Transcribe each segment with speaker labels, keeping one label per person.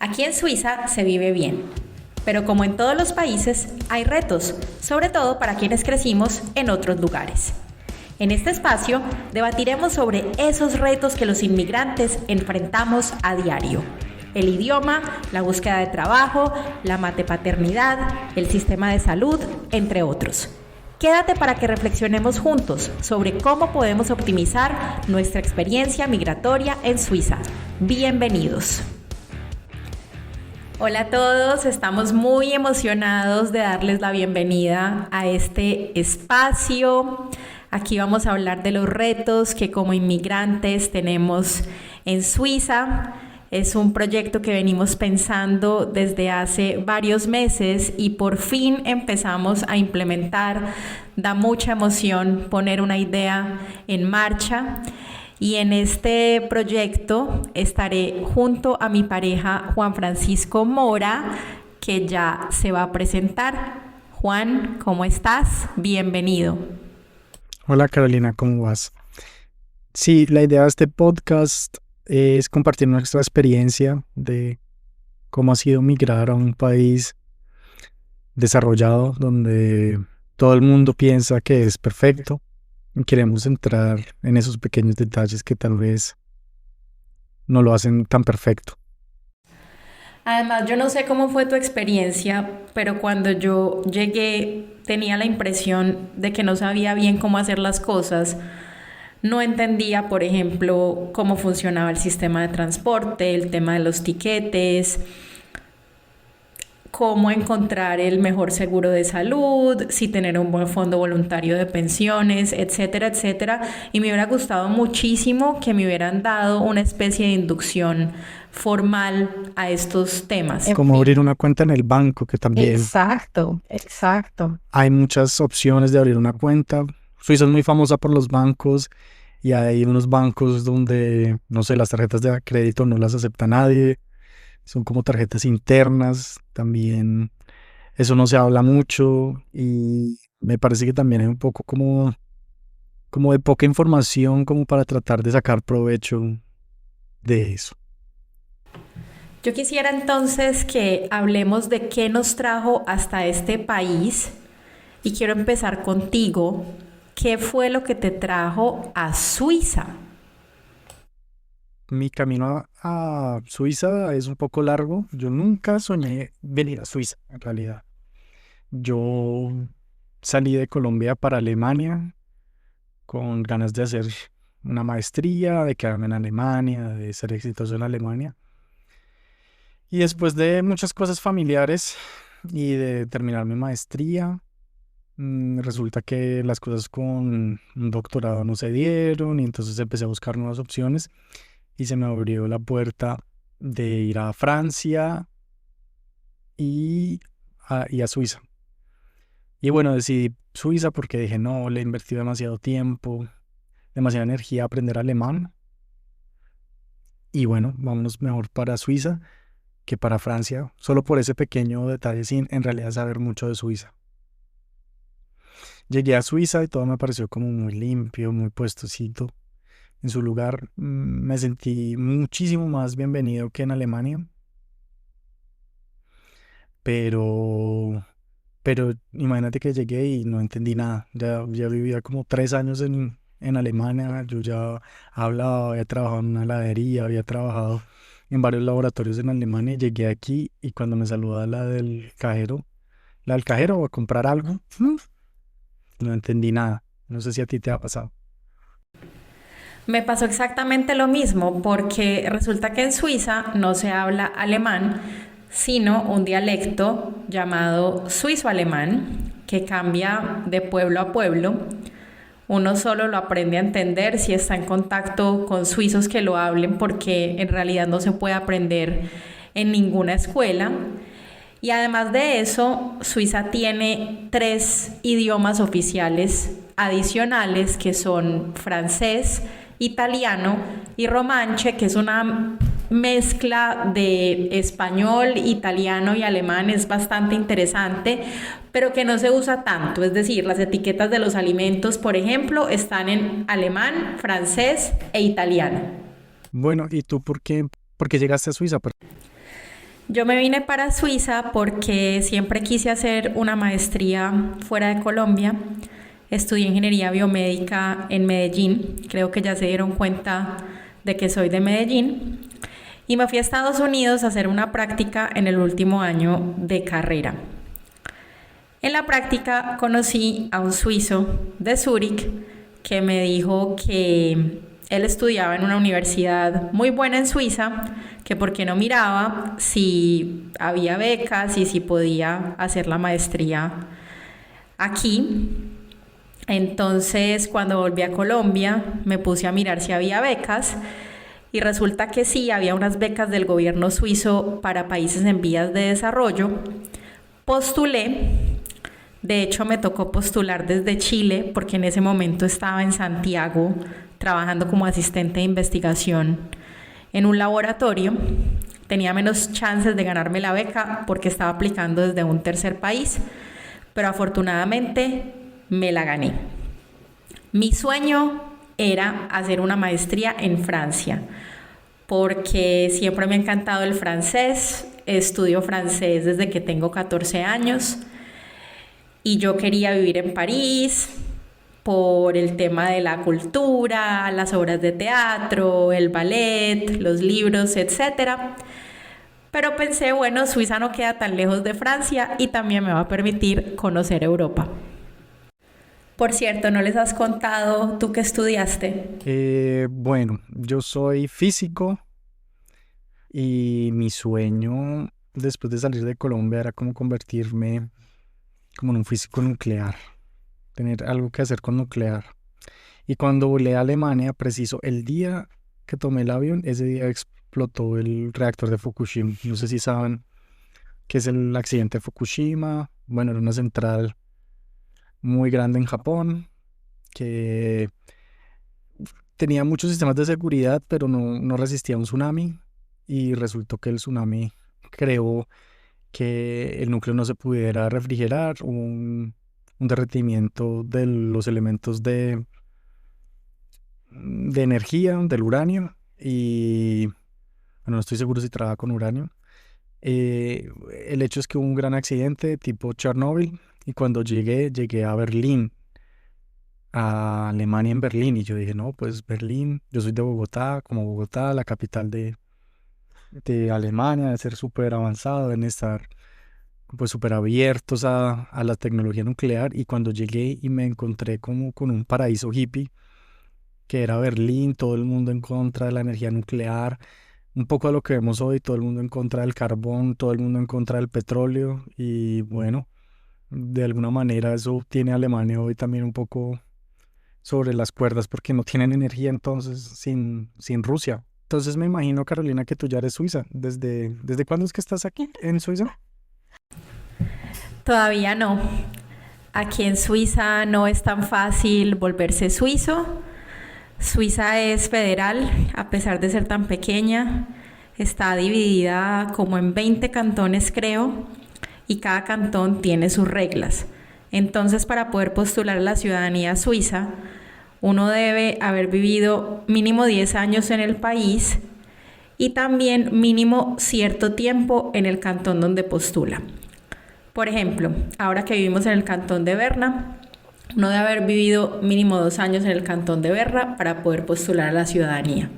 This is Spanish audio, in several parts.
Speaker 1: Aquí en Suiza se vive bien, pero como en todos los países hay retos, sobre todo para quienes crecimos en otros lugares. En este espacio debatiremos sobre esos retos que los inmigrantes enfrentamos a diario. El idioma, la búsqueda de trabajo, la matepaternidad, el sistema de salud, entre otros. Quédate para que reflexionemos juntos sobre cómo podemos optimizar nuestra experiencia migratoria en Suiza. Bienvenidos. Hola a todos, estamos muy emocionados de darles la bienvenida a este espacio. Aquí vamos a hablar de los retos que como inmigrantes tenemos en Suiza. Es un proyecto que venimos pensando desde hace varios meses y por fin empezamos a implementar. Da mucha emoción poner una idea en marcha. Y en este proyecto estaré junto a mi pareja Juan Francisco Mora, que ya se va a presentar. Juan, ¿cómo estás? Bienvenido.
Speaker 2: Hola Carolina, ¿cómo vas? Sí, la idea de este podcast es compartir nuestra experiencia de cómo ha sido migrar a un país desarrollado donde todo el mundo piensa que es perfecto. Queremos entrar en esos pequeños detalles que tal vez no lo hacen tan perfecto.
Speaker 1: Además, yo no sé cómo fue tu experiencia, pero cuando yo llegué tenía la impresión de que no sabía bien cómo hacer las cosas. No entendía, por ejemplo, cómo funcionaba el sistema de transporte, el tema de los tiquetes, cómo encontrar el mejor seguro de salud, si tener un buen fondo voluntario de pensiones, etcétera, etcétera. Y me hubiera gustado muchísimo que me hubieran dado una especie de inducción formal a estos temas.
Speaker 2: Como abrir una cuenta en el banco, que también
Speaker 3: Exacto.
Speaker 2: hay muchas opciones de abrir una cuenta. Suiza es muy famosa por los bancos y hay unos bancos donde, no sé, las tarjetas de crédito no las acepta nadie. Son como tarjetas internas, también eso no se habla mucho y me parece que también hay un poco como de poca información como para tratar de sacar provecho de eso.
Speaker 1: Yo quisiera entonces que hablemos de qué nos trajo hasta este país y quiero empezar contigo. ¿Qué fue lo que te trajo a Suiza?
Speaker 2: Mi camino a Suiza es un poco largo. Yo nunca soñé venir a Suiza, en realidad. Yo salí de Colombia para Alemania con ganas de hacer una maestría, de quedarme en Alemania, de ser exitoso en Alemania. Y después de muchas cosas familiares y de terminar mi maestría, resulta que las cosas con un doctorado no se dieron y entonces empecé a buscar nuevas opciones y se me abrió la puerta de ir a Francia y a Suiza. Y bueno, decidí Suiza porque dije, no, le invertí demasiado tiempo, demasiada energía a aprender alemán. Y bueno, vámonos mejor para Suiza que para Francia, solo por ese pequeño detalle sin en realidad saber mucho de Suiza. Llegué a Suiza y todo me pareció como muy limpio, muy puestecito en su lugar. Me sentí muchísimo más bienvenido que en Alemania. Pero imagínate que llegué y no entendí nada. Ya vivía como 3 años en Alemania. Yo ya hablaba, había trabajado en una heladería, había trabajado en varios laboratorios en Alemania. Llegué aquí y cuando me saluda la del cajero va a comprar algo. No entendí nada. No sé si a ti te ha pasado.
Speaker 1: Me pasó exactamente lo mismo porque resulta que en Suiza no se habla alemán, sino un dialecto llamado suizo-alemán que cambia de pueblo a pueblo. Uno solo lo aprende a entender si está en contacto con suizos que lo hablen porque en realidad no se puede aprender en ninguna escuela. Y además de eso, Suiza tiene 3 idiomas oficiales adicionales que son francés, italiano y romanche, que es una mezcla de español, italiano y alemán. Es bastante interesante, pero que no se usa tanto. Es decir, las etiquetas de los alimentos, por ejemplo, están en alemán, francés e italiano.
Speaker 2: Bueno, ¿y tú por qué llegaste a Suiza?
Speaker 1: Yo me vine para Suiza porque siempre quise hacer una maestría fuera de Colombia. Estudié ingeniería biomédica en Medellín. Creo que ya se dieron cuenta de que soy de Medellín. Y me fui a Estados Unidos a hacer una práctica en el último año de carrera. En la práctica conocí a un suizo de Zúrich que me dijo que él estudiaba en una universidad muy buena en Suiza, que por qué no miraba si había becas y si podía hacer la maestría aquí. Entonces, cuando volví a Colombia, me puse a mirar si había becas y resulta que sí, había unas becas del gobierno suizo para países en vías de desarrollo. Postulé. De hecho, me tocó postular desde Chile porque en ese momento estaba en Santiago trabajando como asistente de investigación en un laboratorio. Tenía menos chances de ganarme la beca porque estaba aplicando desde un tercer país, pero afortunadamente me la gané. Mi sueño era hacer una maestría en Francia porque siempre me ha encantado el francés. Estudio francés desde que tengo 14 años. Y yo quería vivir en París por el tema de la cultura, las obras de teatro, el ballet, los libros, etc. Pero pensé, bueno, Suiza no queda tan lejos de Francia y también me va a permitir conocer Europa. Por cierto, ¿no les has contado tú qué estudiaste?
Speaker 2: Bueno, yo soy físico y mi sueño después de salir de Colombia era como convertirme como en un físico nuclear, tener algo que hacer con nuclear. Y cuando volé a Alemania, preciso el día que tomé el avión, ese día explotó el reactor de Fukushima. No sé si saben qué es el accidente de Fukushima. Bueno, era una central muy grande en Japón que tenía muchos sistemas de seguridad, pero no resistía a un tsunami. Y resultó que el tsunami creó que el núcleo no se pudiera refrigerar, un derretimiento de los elementos de energía, del uranio, y bueno, no estoy seguro si trabaja con uranio. El hecho es que hubo un gran accidente tipo Chernobyl, y cuando llegué a Berlín, a Alemania en Berlín, y yo dije, no, pues Berlín, yo soy de Bogotá, como Bogotá, la capital de Alemania, de ser súper avanzado, deben estar pues súper abiertos a la tecnología nuclear. Y cuando llegué y me encontré como con un paraíso hippie que era Berlín, todo el mundo en contra de la energía nuclear, un poco de lo que vemos hoy, todo el mundo en contra del carbón, todo el mundo en contra del petróleo. Y bueno, de alguna manera eso tiene a Alemania hoy también un poco sobre las cuerdas porque no tienen energía entonces sin Rusia. Entonces me imagino, Carolina, que tú ya eres suiza. ¿Desde cuándo es que estás aquí en Suiza?
Speaker 1: Todavía no. Aquí en Suiza no es tan fácil volverse suizo. Suiza es federal, a pesar de ser tan pequeña. Está dividida como en 20 cantones, creo, y cada cantón tiene sus reglas. Entonces, para poder postular a la ciudadanía suiza, uno debe haber vivido mínimo 10 años en el país y también mínimo cierto tiempo en el cantón donde postula. Por ejemplo, ahora que vivimos en el cantón de Berna, uno debe haber vivido mínimo 2 años en el cantón de Berna para poder postular a la ciudadanía.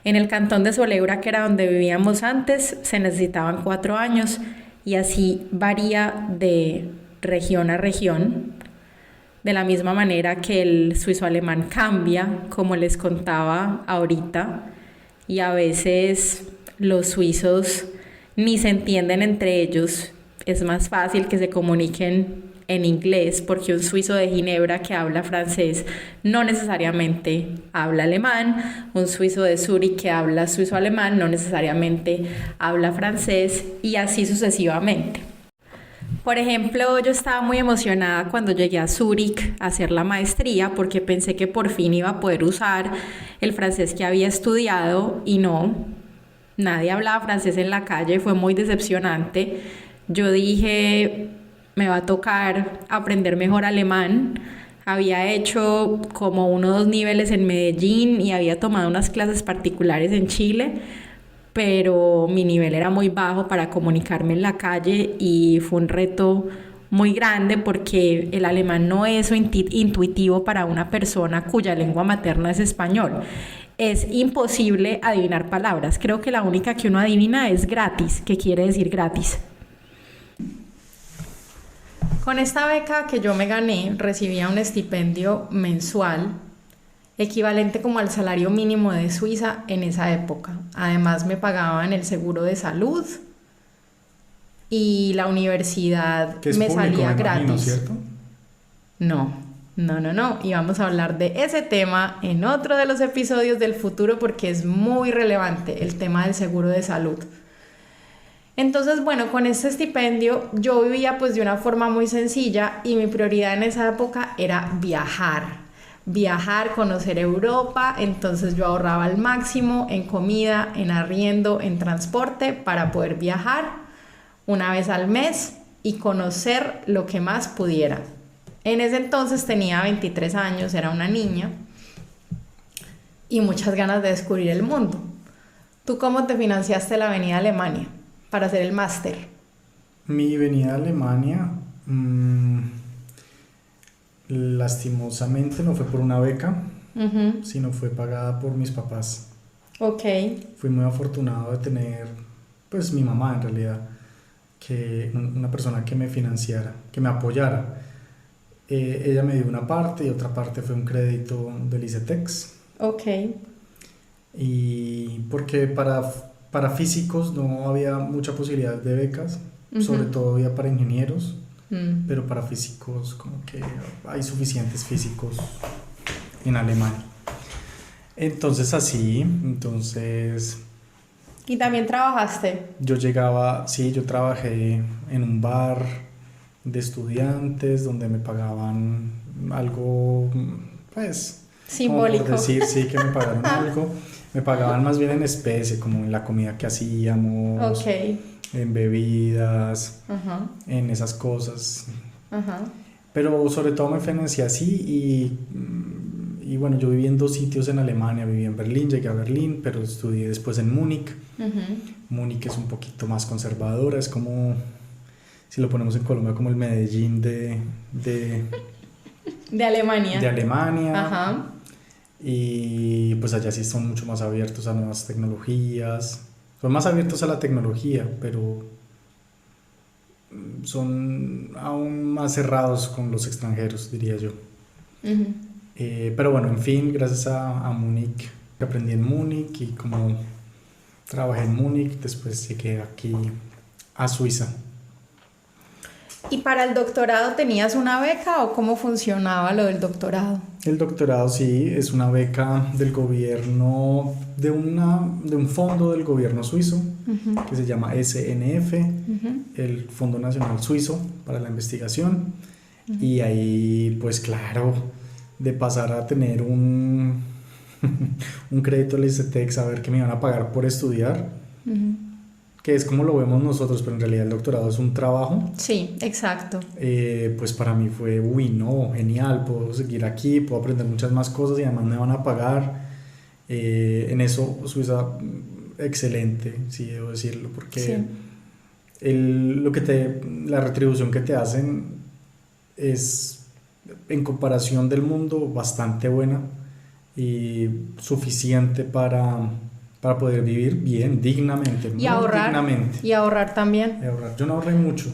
Speaker 1: En el cantón de Soleura, que era donde vivíamos antes, se necesitaban 4 años y así varía de región a región. De la misma manera que el suizo alemán cambia, como les contaba ahorita, y a veces los suizos ni se entienden entre ellos. Es más fácil que se comuniquen en inglés porque un suizo de Ginebra que habla francés no necesariamente habla alemán, un suizo de Zúrich que habla suizo-alemán no necesariamente habla francés y así sucesivamente. Por ejemplo, yo estaba muy emocionada cuando llegué a Zúrich a hacer la maestría porque pensé que por fin iba a poder usar el francés que había estudiado y no, nadie hablaba francés en la calle, fue muy decepcionante. Yo dije, me va a tocar aprender mejor alemán. Había hecho como 1 o 2 niveles en Medellín y había tomado unas clases particulares en Chile, pero mi nivel era muy bajo para comunicarme en la calle y fue un reto muy grande porque el alemán no es intuitivo para una persona cuya lengua materna es español. Es imposible adivinar palabras. Creo que la única que uno adivina es gratis, que quiere decir gratis. Con esta beca que yo me gané, recibía un estipendio mensual equivalente como al salario mínimo de Suiza en esa época. Además me pagaban el seguro de salud y la universidad
Speaker 2: Que es
Speaker 1: me
Speaker 2: público,
Speaker 1: salía
Speaker 2: me imagino,
Speaker 1: gratis.
Speaker 2: ¿cierto?
Speaker 1: No. Y vamos a hablar de ese tema en otro de los episodios del futuro porque es muy relevante el tema del seguro de salud. Entonces, bueno, con este estipendio yo vivía pues de una forma muy sencilla y mi prioridad en esa época era viajar, conocer Europa. Entonces yo ahorraba al máximo en comida, en arriendo, en transporte para poder viajar una vez al mes y conocer lo que más pudiera. En ese entonces tenía 23 años, era una niña y muchas ganas de descubrir el mundo. ¿Tú cómo te financiaste la venida a Alemania para hacer el máster?
Speaker 2: Mi venida a Alemania, lastimosamente no fue por una beca, sino fue pagada por mis papás.
Speaker 1: Ok.
Speaker 2: Fui muy afortunado de tener, pues mi mamá en realidad, que una persona que me financiara, que me apoyara. Ella me dio una parte y otra parte fue un crédito del ICETEX.
Speaker 1: Ok.
Speaker 2: Y porque para físicos no había mucha posibilidad de becas, sobre todo había para ingenieros, pero para físicos como que hay suficientes físicos en Alemania. Entonces
Speaker 1: ¿Y también trabajaste?
Speaker 2: yo trabajé en un bar de estudiantes donde me pagaban algo, pues,
Speaker 1: simbólico.
Speaker 2: como por decir, sí, que me pagaron algo. Me pagaban más bien en especie, como en la comida que hacíamos,
Speaker 1: Ok.
Speaker 2: en bebidas,
Speaker 1: Ajá.
Speaker 2: en esas cosas.
Speaker 1: Ajá.
Speaker 2: Pero sobre todo me financié así y bueno, yo viví en 2 sitios en Alemania. Viví en Berlín, llegué a Berlín, pero estudié después en Múnich. Múnich es un poquito más conservadora, es como, si lo ponemos en Colombia, como el Medellín de
Speaker 1: Alemania.
Speaker 2: De Alemania.
Speaker 1: Ajá.
Speaker 2: Y pues allá sí son mucho más abiertos a nuevas tecnologías. Son más abiertos a la tecnología, pero son aún más cerrados con los extranjeros, diría yo. Pero bueno, en fin, gracias a Múnich, aprendí en Múnich y como trabajé en Múnich, después llegué aquí a Suiza.
Speaker 1: ¿Y para el doctorado tenías una beca o cómo funcionaba lo del doctorado?
Speaker 2: El doctorado sí es una beca del gobierno, de un fondo del gobierno suizo que se llama SNF, el Fondo Nacional Suizo para la Investigación. Y ahí, pues claro, de pasar a tener un crédito al ICETEX, saber que me iban a pagar por estudiar, que es como lo vemos nosotros, pero en realidad el doctorado es un trabajo.
Speaker 1: Sí, exacto.
Speaker 2: Pues para mí fue, no, genial, puedo seguir aquí, puedo aprender muchas más cosas y además me van a pagar. En eso Suiza, excelente, sí, debo decirlo, porque sí. La retribución que te hacen es, en comparación del mundo, bastante buena y suficiente para poder vivir bien, dignamente,
Speaker 1: y ahorrar,
Speaker 2: dignamente.
Speaker 1: Y ahorrar también.
Speaker 2: Y ahorrar. Yo no ahorré mucho.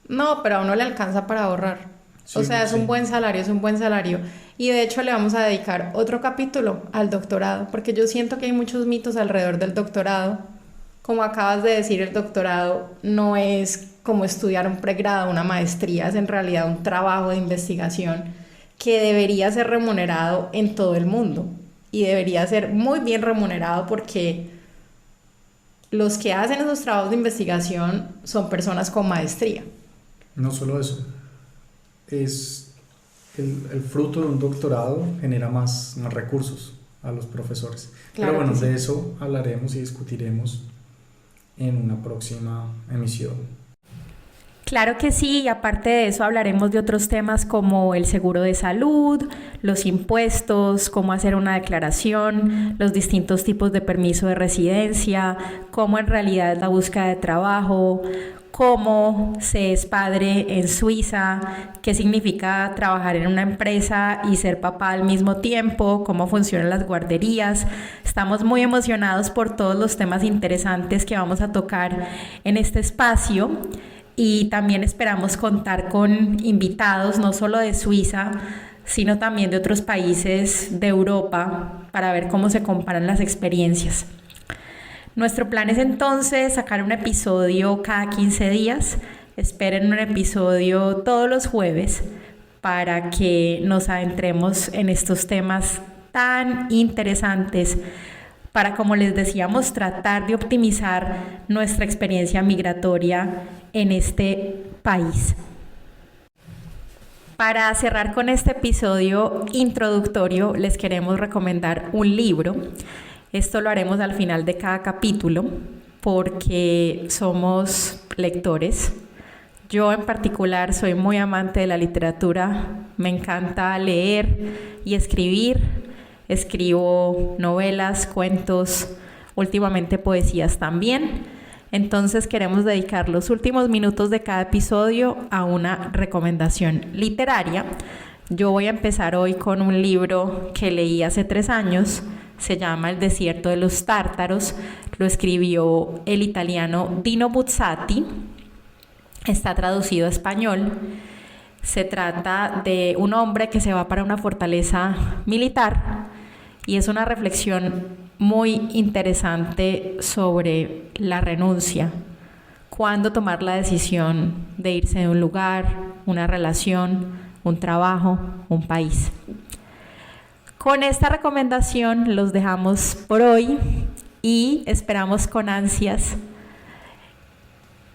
Speaker 1: No, pero a uno le alcanza para ahorrar. Sí, o sea, es un buen salario. Y de hecho le vamos a dedicar otro capítulo al doctorado, porque yo siento que hay muchos mitos alrededor del doctorado. Como acabas de decir, el doctorado no es como estudiar un pregrado, una maestría, es en realidad un trabajo de investigación que debería ser remunerado en todo el mundo. Y debería ser muy bien remunerado porque los que hacen esos trabajos de investigación son personas con maestría.
Speaker 2: No solo eso, es el fruto de un doctorado genera más recursos a los profesores. Claro. Pero bueno, de eso hablaremos y discutiremos en una próxima emisión.
Speaker 1: Claro que sí, y aparte de eso hablaremos de otros temas como el seguro de salud, los impuestos, cómo hacer una declaración, los distintos tipos de permiso de residencia, cómo en realidad es la búsqueda de trabajo, cómo se es padre en Suiza, qué significa trabajar en una empresa y ser papá al mismo tiempo, cómo funcionan las guarderías. Estamos muy emocionados por todos los temas interesantes que vamos a tocar en este espacio. Y también esperamos contar con invitados no solo de Suiza, sino también de otros países de Europa para ver cómo se comparan las experiencias. Nuestro plan es entonces sacar un episodio cada 15 días. Esperen un episodio todos los jueves para que nos adentremos en estos temas tan interesantes para, como les decíamos, tratar de optimizar nuestra experiencia migratoria en este país. Para cerrar con este episodio introductorio, les queremos recomendar un libro. Esto lo haremos al final de cada capítulo porque somos lectores. Yo en particular soy muy amante de la literatura, me encanta leer y escribir. Escribo novelas, cuentos, últimamente poesías también. Entonces queremos dedicar los últimos minutos de cada episodio a una recomendación literaria. Yo voy a empezar hoy con un libro que leí hace 3 años. Se llama El desierto de los tártaros. Lo escribió el italiano Dino Buzzati. Está traducido a español. Se trata de un hombre que se va para una fortaleza militar y es una reflexión muy interesante sobre la renuncia. Cuándo tomar la decisión de irse de un lugar, una relación, un trabajo, un país. Con esta recomendación los dejamos por hoy y esperamos con ansias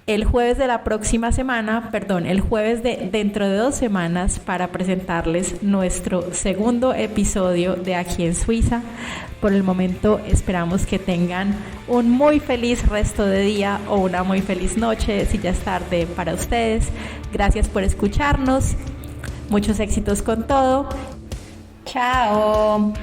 Speaker 1: el jueves de la próxima semana, el jueves de dentro de 2 semanas para presentarles nuestro segundo episodio de Aquí en Suiza. Por el momento esperamos que tengan un muy feliz resto de día o una muy feliz noche si ya es tarde para ustedes. Gracias por escucharnos. Muchos éxitos con todo. Chao.